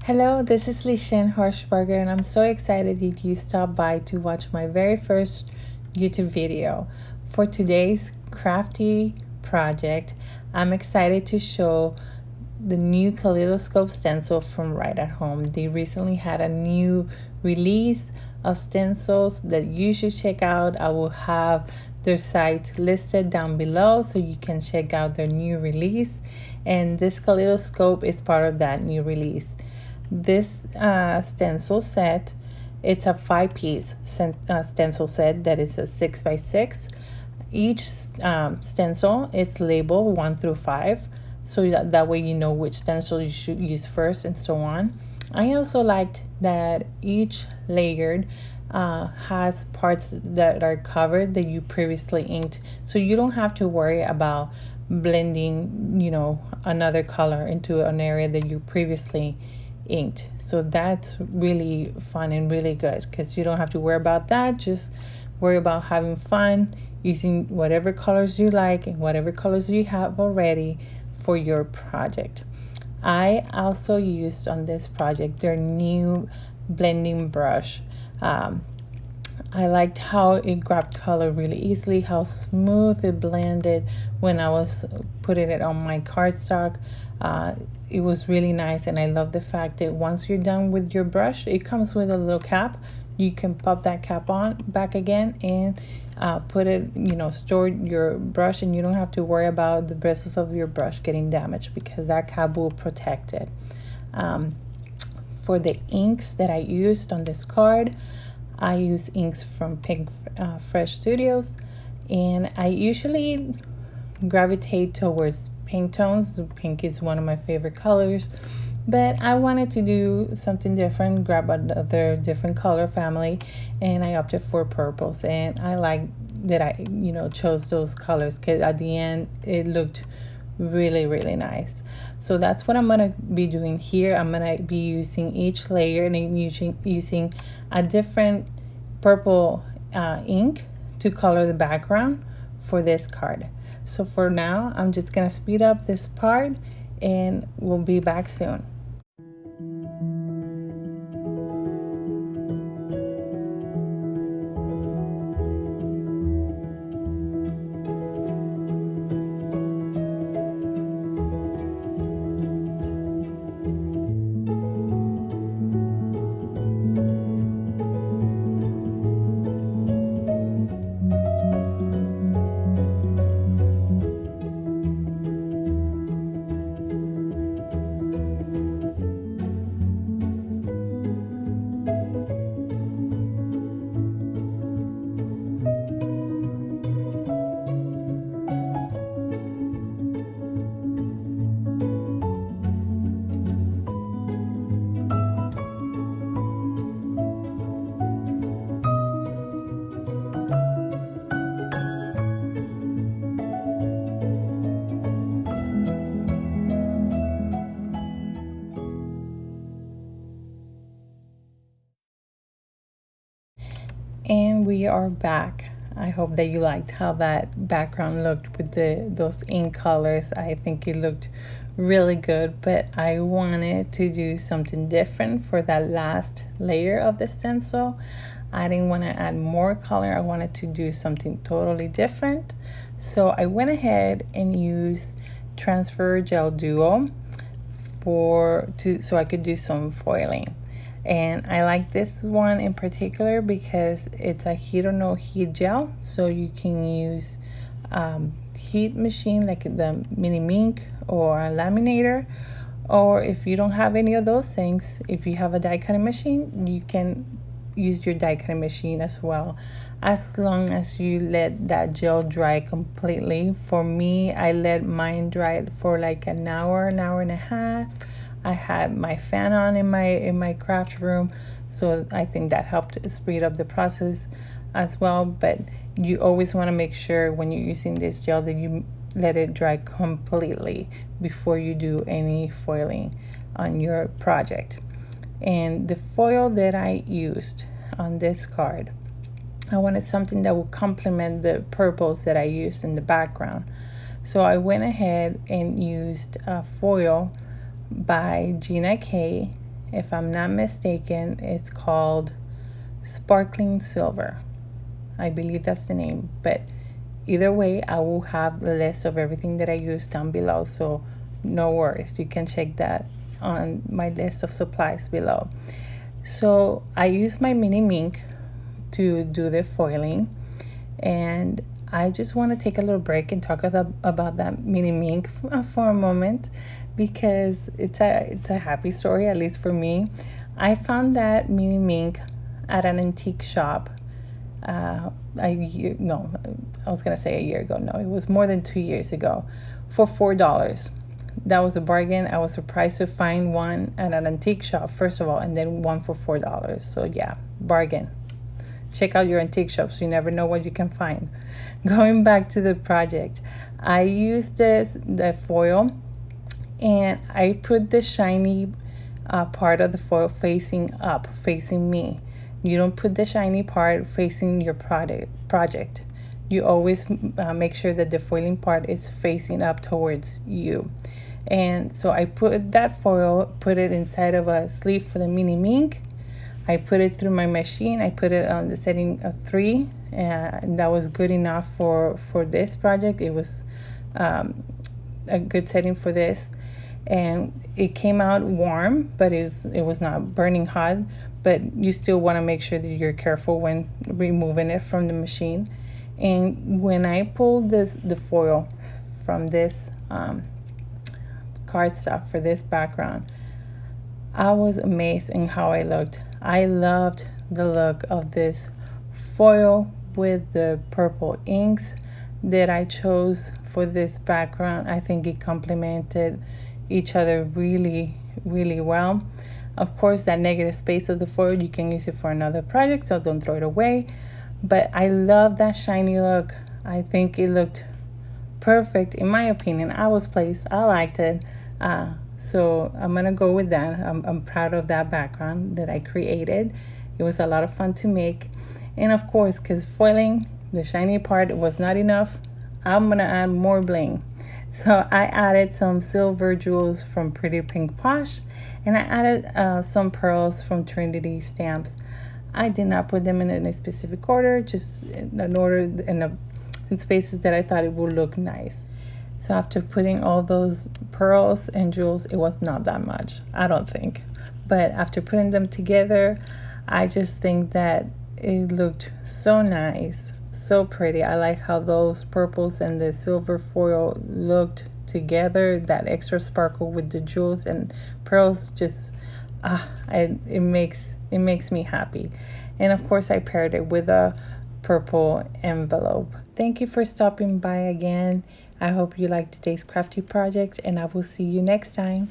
Hello, this is Lishan Hirschberger, and I'm so excited that you stopped by to watch my very first YouTube video. For today's crafty project, I'm excited to show the new Kaleidoscope Stencil from Right at Home. They recently had a new release of stencils that you should check out. I will have their site listed down below so you can check out their new release. And this Kaleidoscope is part of that new release. This stencil set, it's a 5-piece stencil set that is a 6x6. Each stencil is labeled 1 through 5, so that way you know which stencil you should use first and so on. I also liked that each layered has parts that are covered that you previously inked, so you don't have to worry about blending another color into an area that you previously inked. So that's really fun and really good because you don't have to worry about that. Just worry about having fun using whatever colors you like and whatever colors you have already for your project. I also used on this project their new blending brush. I liked how it grabbed color really easily, how smooth it blended when I was putting it on my cardstock. It was really nice, and I love the fact that once you're done with your brush, it comes with a little cap. You can pop that cap on back again and put it, store your brush, and you don't have to worry about the bristles of your brush getting damaged because that cap will protect it. For the inks that I used on this card, I use inks from Pink Fresh Studios, and I usually gravitate towards pink tones. Pink is one of my favorite colors, but I wanted to do something different, grab another different color family, and I opted for purples. And I like that I chose those colors because at the end it looked really, really nice. So that's what I'm gonna be doing here. I'm gonna be using each layer and using a different purple ink to color the background for this card. So for now, I'm just gonna speed up this part and we'll be back soon. And we are back. I hope that you liked how that background looked with those ink colors. I think it looked really good, but I wanted to do something different for that last layer of the stencil. I didn't want to add more color. I wanted to do something totally different. So I went ahead and used Transfer Gel Duo so I could do some foiling. And I like this one in particular because it's a heat or no heat gel, so you can use heat machine like the mini Mink or a laminator, or if you don't have any of those things, if you have a die cutting machine, you can use your die cutting machine as well, as long as you let that gel dry completely. For me, I let mine dry for like an hour and a half. I had my fan on in my craft room, so I think that helped speed up the process as well. But you always want to make sure when you're using this gel that you let it dry completely before you do any foiling on your project. And the foil that I used on this card, I wanted something that would complement the purples that I used in the background. So I went ahead and used a foil by Gina K, If I'm not mistaken, it's called Sparkling Silver. I believe that's the name, but either way, I will have the list of everything that I use down below, so no worries. You can check that on my list of supplies below. So I use my mini Mink to do the foiling, and I just want to take a little break and talk about that mini Mink for a moment, because it's a happy story, at least for me. I found that mini Mink at an antique shop I was gonna say a year ago. No, it was more than 2 years ago, for $4. That was a bargain. I was surprised to find one at an antique shop, first of all, and then one for $4. So yeah, bargain. Check out your antique shops. You never know what you can find. Going back to the project, I used the foil, and I put the shiny part of the foil facing up, facing me. You don't put the shiny part facing your project. You always make sure that the foiling part is facing up towards you. And so I put that foil, put it inside of a sleeve for the mini Mink. I put it through my machine. I put it on the setting of 3, and that was good enough for this project. It was a good setting for this, and it came out warm, but it was not burning hot. But you still want to make sure that you're careful when removing it from the machine. And when I pulled the foil from this cardstock for this background, I was amazed in how I looked. I loved the look of this foil with the purple inks that I chose for this background. I think it complemented each other really, really well. Of course, that negative space of the foil, you can use it for another project, so don't throw it away. But I love that shiny look. I think it looked perfect, in my opinion. I was pleased. I liked it. So I'm gonna go with that. I'm proud of that background that I created. It was a lot of fun to make. And of course, because foiling the shiny part was not enough, I'm gonna add more bling. So I added some silver jewels from Pretty Pink Posh, and I added some pearls from Trinity Stamps. I did not put them in a specific order, just in an order in spaces that I thought it would look nice. So after putting all those pearls and jewels, it was not that much, I don't think. But after putting them together, I just think that it looked so nice, so pretty. I like how those purples and the silver foil looked together, that extra sparkle with the jewels and pearls. Just it makes me happy. And of course, I paired it with a purple envelope. Thank you for stopping by again. I hope you liked today's crafty project, and I will see you next time.